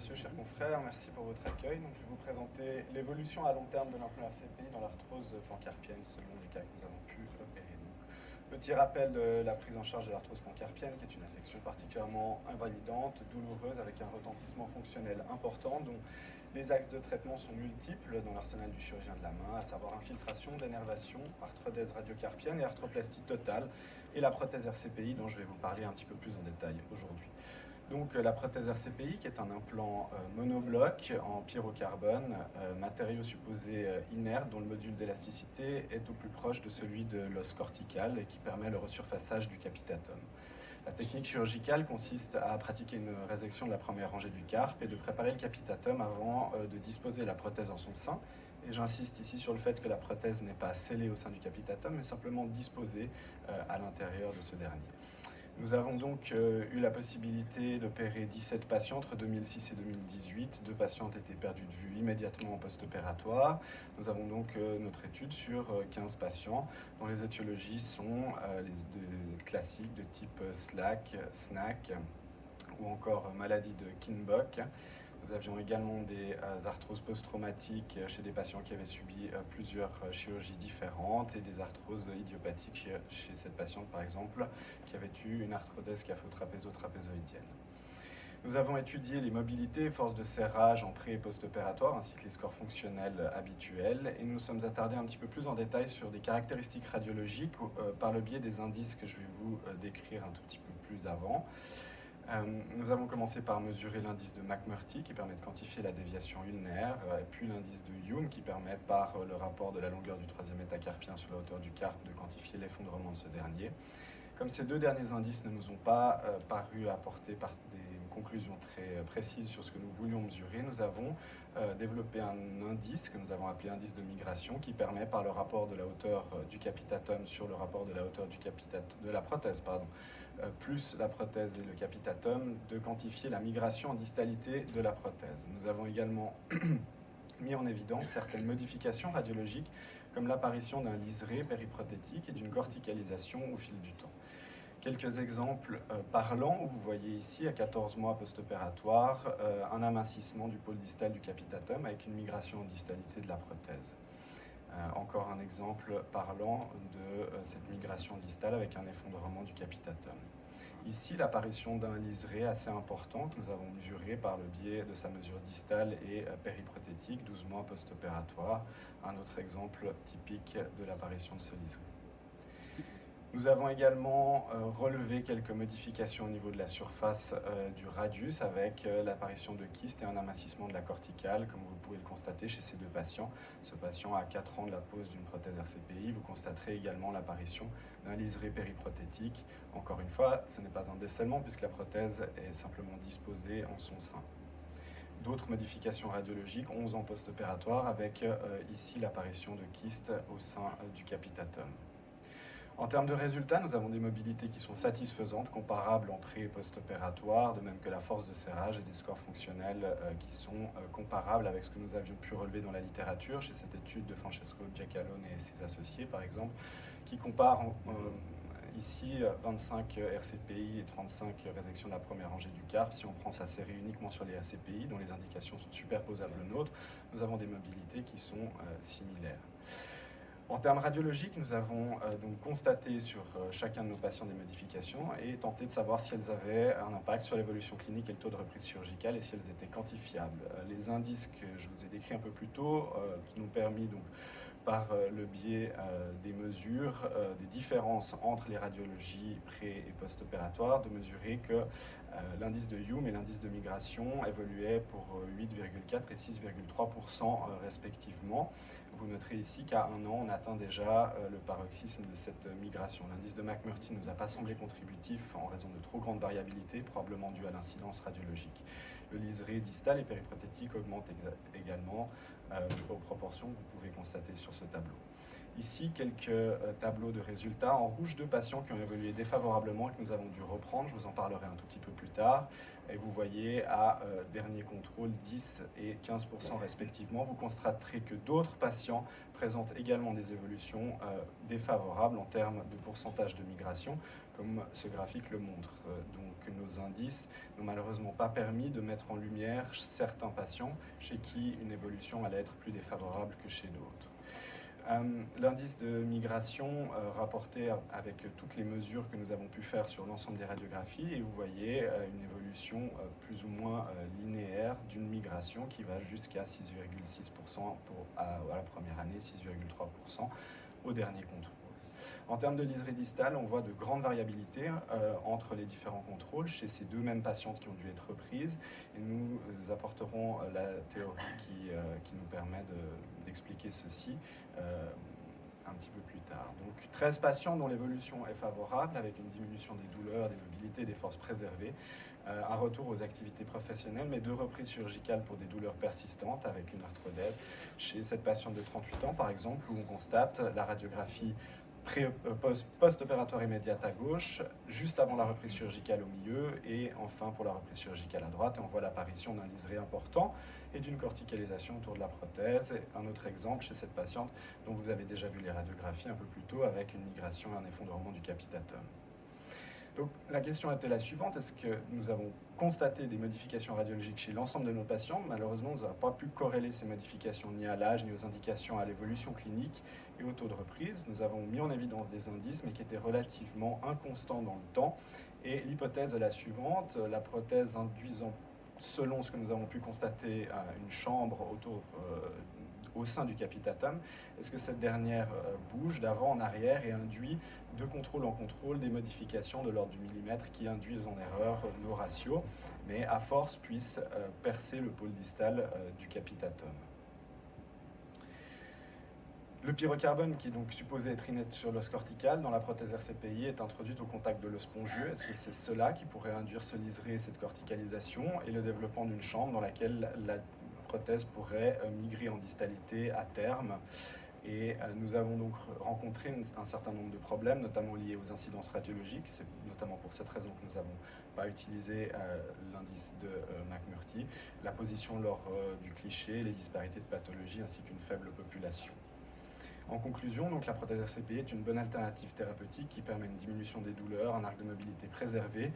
messieurs, chers confrères, merci pour votre accueil. Donc, je vais vous présenter l'évolution à long terme de l'implant RCPI dans l'arthrose pancarpienne selon les cas que nous avons pu opérer. Donc, petit rappel de la prise en charge de l'arthrose pancarpienne, qui est une affection particulièrement invalidante, douloureuse, avec un retentissement fonctionnel important, dont les axes de traitement sont multiples dans l'arsenal du chirurgien de la main, à savoir infiltration, dénervation, arthrodèse radiocarpienne et arthroplastie totale, et la prothèse RCPI dont je vais vous parler un petit peu plus en détail aujourd'hui. Donc la prothèse RCPI, qui est un implant monobloc en pyrocarbone, matériau supposé inerte dont le module d'élasticité est au plus proche de celui de l'os cortical et qui permet le resurfaçage du capitatum. La technique chirurgicale consiste à pratiquer une résection de la première rangée du carpe et de préparer le capitatum avant de disposer la prothèse en son sein. Et j'insiste ici sur le fait que la prothèse n'est pas scellée au sein du capitatum, mais simplement disposée à l'intérieur de ce dernier. Nous avons donc eu la possibilité d'opérer 17 patients entre 2006 et 2018. 2 patients ont été perdus de vue immédiatement en post-opératoire. Nous avons donc notre étude sur 15 patients dont les étiologies sont les classiques de type SLAC, SNAC ou encore maladie de Kienbock. Nous avions également des arthroses post-traumatiques chez des patients qui avaient subi plusieurs chirurgies différentes et des arthroses idiopathiques chez cette patiente, par exemple, qui avait eu une arthrodèse scaphotrapézo-trapézoïdienne. Nous avons étudié les mobilités et forces de serrage en pré- et post-opératoire, ainsi que les scores fonctionnels habituels, et nous nous sommes attardés un petit peu plus en détail sur des caractéristiques radiologiques par le biais des indices que je vais vous décrire un tout petit peu plus avant. Nous avons commencé par mesurer l'indice de McMurtry qui permet de quantifier la déviation ulnaire, et puis l'indice de Hume qui permet par le rapport de la longueur du troisième métacarpien sur la hauteur du carpe de quantifier l'effondrement de ce dernier. Comme ces deux derniers indices ne nous ont pas paru apporter des conclusions très précises sur ce que nous voulions mesurer, nous avons développé un indice que nous avons appelé indice de migration qui permet par le rapport de la hauteur du capitatum sur le rapport de la hauteur de la prothèse, plus la prothèse et le capitatum, de quantifier la migration en distalité de la prothèse. Nous avons également mis en évidence certaines modifications radiologiques comme l'apparition d'un liseré périprothétique et d'une corticalisation au fil du temps. Quelques exemples parlants, où vous voyez ici, à 14 mois post-opératoire, un amincissement du pôle distal du capitatum avec une migration en distalité de la prothèse. Encore un exemple parlant de cette migration distale avec un effondrement du capitatum. Ici, l'apparition d'un liseré assez important que nous avons mesuré par le biais de sa mesure distale et périprothétique, 12 mois post-opératoire. Un autre exemple typique de l'apparition de ce liseré. Nous avons également relevé quelques modifications au niveau de la surface du radius avec l'apparition de kystes et un amincissement de la corticale, comme vous pouvez le constater chez ces deux patients. Ce patient a 4 ans de la pose d'une prothèse RCPI. Vous constaterez également l'apparition d'un liseré périprothétique. Encore une fois, ce n'est pas un décèlement puisque la prothèse est simplement disposée en son sein. D'autres modifications radiologiques, 11 ans post-opératoire, avec ici l'apparition de kystes au sein du capitatum. En termes de résultats, nous avons des mobilités qui sont satisfaisantes, comparables en pré- et post-opératoire, de même que la force de serrage et des scores fonctionnels qui sont comparables avec ce que nous avions pu relever dans la littérature, chez cette étude de Francesco Giacalone et ses associés, par exemple, qui compare ici 25 RCPI et 35 résections de la première rangée du carpe. Si on prend sa série uniquement sur les RCPI, dont les indications sont superposables aux nôtres, nous avons des mobilités qui sont similaires. En termes radiologiques, nous avons donc constaté sur chacun de nos patients des modifications et tenté de savoir si elles avaient un impact sur l'évolution clinique et le taux de reprise chirurgicale et si elles étaient quantifiables. Les indices que je vous ai décrits un peu plus tôt nous ont permis donc par le biais des mesures, des différences entre les radiologies pré- et post-opératoires, de mesurer que l'indice de Hume et l'indice de migration évoluaient pour 8,4 et 6,3% respectivement. Vous noterez ici qu'à 1 an, on atteint déjà le paroxysme de cette migration. L'indice de McMurtry ne nous a pas semblé contributif en raison de trop grande variabilité, probablement due à l'incidence radiologique. Le liseré distal et périprothétique augmente également aux proportions que vous pouvez constater sur ce tableau. Ici, quelques tableaux de résultats. En rouge, 2 patients qui ont évolué défavorablement et que nous avons dû reprendre. Je vous en parlerai un tout petit peu plus tard. Et vous voyez à dernier contrôle 10 et 15% respectivement. Vous constaterez que d'autres patients présentent également des évolutions défavorables en termes de pourcentage de migration, comme ce graphique le montre. Donc nos indices n'ont malheureusement pas permis de mettre en lumière certains patients chez qui une évolution allait être plus défavorable que chez d'autres. L'indice de migration rapporté avec toutes les mesures que nous avons pu faire sur l'ensemble des radiographies, et vous voyez une évolution plus ou moins linéaire d'une migration qui va jusqu'à 6,6% à la première année, 6,3% au dernier contrôle. En termes de liseré distale, on voit de grandes variabilités entre les différents contrôles chez ces 2 mêmes patientes qui ont dû être reprises. Et nous apporterons la théorie qui nous permet d'expliquer ceci un petit peu plus tard. Donc 13 patients dont l'évolution est favorable, avec une diminution des douleurs, des mobilités, des forces préservées, un retour aux activités professionnelles, mais 2 reprises chirurgicales pour des douleurs persistantes, avec une arthrodèse chez cette patiente de 38 ans, par exemple, où on constate la radiographie post-opératoire immédiate à gauche, juste avant la reprise chirurgicale au milieu, et enfin pour la reprise chirurgicale à droite, et on voit l'apparition d'un liseré important et d'une corticalisation autour de la prothèse. Et un autre exemple chez cette patiente dont vous avez déjà vu les radiographies un peu plus tôt, avec une migration et un effondrement du capitatum. Donc la question était la suivante, est-ce que nous avons constaté des modifications radiologiques chez l'ensemble de nos patients? Malheureusement, nous n'avons pas pu corréler ces modifications ni à l'âge, ni aux indications à l'évolution clinique et au taux de reprise. Nous avons mis en évidence des indices, mais qui étaient relativement inconstants dans le temps. Et l'hypothèse est la suivante, la prothèse induisant, selon ce que nous avons pu constater, une chambre au sein du capitatum, est-ce que cette dernière bouge d'avant en arrière et induit de contrôle en contrôle des modifications de l'ordre du millimètre qui induisent en erreur nos ratios, mais à force puissent percer le pôle distal du capitatum. Le pyrocarbone, qui est donc supposé être inerte sur l'os cortical, dans la prothèse RCPI, est introduite au contact de l'os spongieux. Est-ce que c'est cela qui pourrait induire ce liseré, cette corticalisation, et le développement d'une chambre dans laquelle la prothèse pourrait migrer en distalité à terme? Et nous avons donc rencontré un certain nombre de problèmes, notamment liés aux incidences radiologiques. C'est notamment pour cette raison que nous n'avons pas utilisé l'indice de McMurtry, la position lors du cliché, les disparités de pathologie ainsi qu'une faible population. En conclusion, donc, la prothèse RCPI est une bonne alternative thérapeutique qui permet une diminution des douleurs, un arc de mobilité préservé.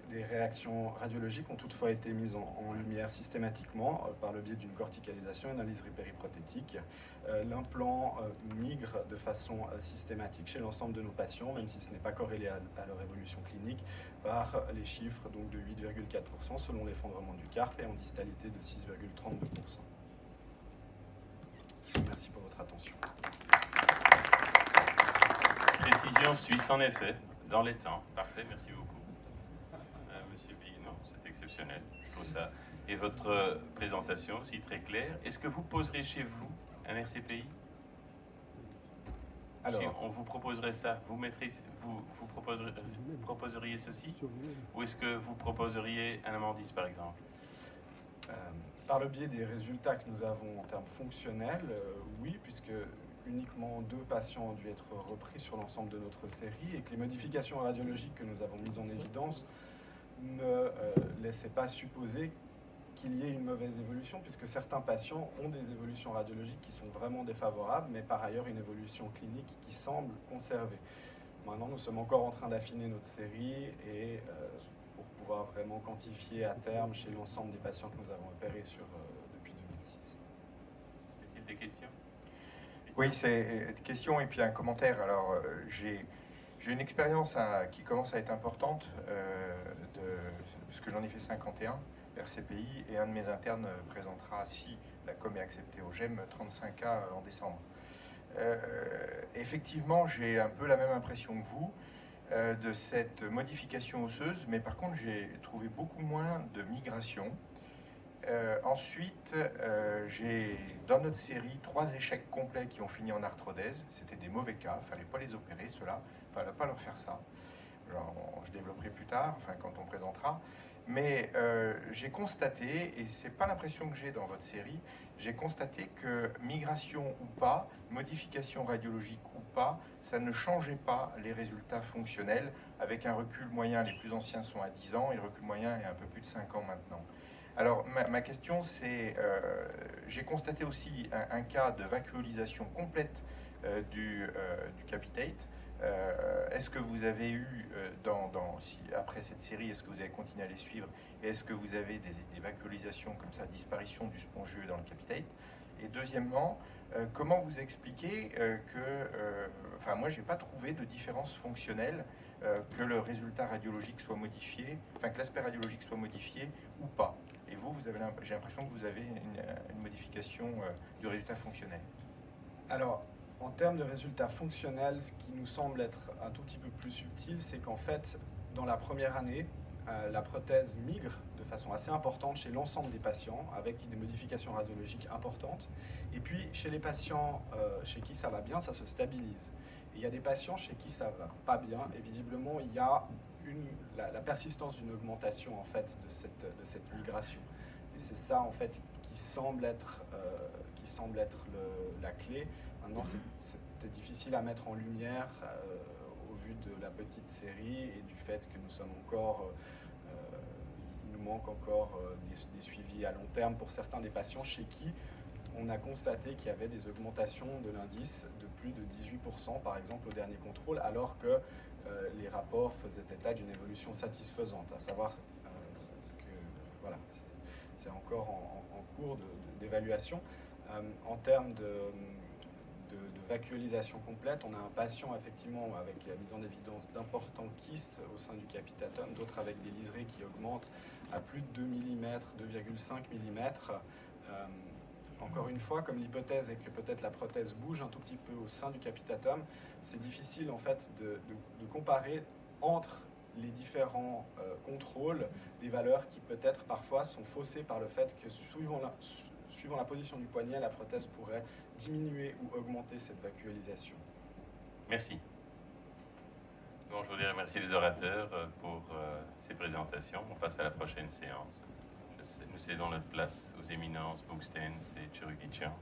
Les réactions radiologiques ont toutefois été mises en lumière systématiquement par le biais d'une corticalisation et d'un liseré périprothétique. L'implant migre de façon systématique chez l'ensemble de nos patients, même si ce n'est pas corrélé à leur évolution clinique, par les chiffres donc, de 8,4% selon l'effondrement du carpe et en distalité de 6,32%. Merci pour votre attention. Précision suisse en effet, dans les temps. Parfait, merci beaucoup. Monsieur Big, non, c'est exceptionnel. Je trouve ça. Et votre présentation aussi très claire. Est-ce que vous poserez chez vous un RCPI? Alors, si on vous proposerait ça, vous proposeriez ceci? Ou est-ce que vous proposeriez un amandis par exemple? Par le biais des résultats que nous avons en termes fonctionnels, oui, puisque uniquement 2 patients ont dû être repris sur l'ensemble de notre série et que les modifications radiologiques que nous avons mises en évidence ne laissaient pas supposer qu'il y ait une mauvaise évolution, puisque certains patients ont des évolutions radiologiques qui sont vraiment défavorables, mais par ailleurs une évolution clinique qui semble conservée. Maintenant, nous sommes encore en train d'affiner notre série et pour pouvoir vraiment quantifier à terme chez l'ensemble des patients que nous avons opérés depuis 2006. Y a-t-il des questions? Oui, c'est une question et puis un commentaire. Alors, j'ai une expérience qui commence à être importante, parce que j'en ai fait 51 RCPI, et un de mes internes présentera, si la com est acceptée au GEM, 35 cas en décembre. Effectivement, j'ai un peu la même impression que vous de cette modification osseuse, mais par contre, j'ai trouvé beaucoup moins de migration. Ensuite, j'ai dans notre série 3 échecs complets qui ont fini en arthrodèse. C'était des mauvais cas, il ne fallait pas les opérer, ceux-là, il ne fallait pas leur faire ça. Je développerai plus tard, enfin quand on présentera. Mais j'ai constaté, et c'est pas l'impression que j'ai dans votre série, j'ai constaté que migration ou pas, modification radiologique ou pas, ça ne changeait pas les résultats fonctionnels. Avec un recul moyen, les plus anciens sont à 10 ans, et le recul moyen est un peu plus de 5 ans maintenant. Alors ma question c'est, j'ai constaté aussi un cas de vacuolisation complète du capitate. Est-ce que vous avez eu, après cette série, est-ce que vous avez continué à les suivre, et est-ce que vous avez des vacuolisations comme ça, disparition du spongieux dans le capitate? Et deuxièmement, comment vous expliquez enfin moi j'ai pas trouvé de différence fonctionnelle, que le résultat radiologique soit modifié, enfin que l'aspect radiologique soit modifié ou pas? Et vous, j'ai l'impression que vous avez une modification du résultat fonctionnel. Alors, en termes de résultats fonctionnels, ce qui nous semble être un tout petit peu plus subtil, c'est qu'en fait, dans la première année, la prothèse migre de façon assez importante chez l'ensemble des patients, avec des modifications radiologiques importantes. Et puis, chez les patients chez qui ça va bien, ça se stabilise. Et il y a des patients chez qui ça va pas bien, et visiblement, il y a la persistance d'une augmentation en fait de cette migration. Et c'est ça en fait qui semble être la clé. Maintenant, c'était difficile à mettre en lumière au vu de la petite série et du fait que nous sommes encore, il nous manque encore des suivis à long terme pour certains des patients chez qui on a constaté qu'il y avait des augmentations de l'indice de plus de 18% par exemple au dernier contrôle, alors que les rapports faisaient état d'une évolution satisfaisante, à savoir que voilà, c'est encore en cours d'évaluation. En termes de vacuolisation complète, on a un patient effectivement avec la mise en évidence d'importants kystes au sein du capitatum, d'autres avec des liserés qui augmentent à plus de 2 mm, 2,5 mm. Encore une fois, comme l'hypothèse est que peut-être la prothèse bouge un tout petit peu au sein du capitatum, c'est difficile en fait de comparer entre les différents contrôles des valeurs qui peut-être parfois sont faussées par le fait que suivant la position du poignet, la prothèse pourrait diminuer ou augmenter cette vacuolisation. Merci. Bon, je voudrais remercier les orateurs pour ces présentations. On passe à la prochaine séance. Nous cédons notre place aux éminences Bookstens et Chirurgichan.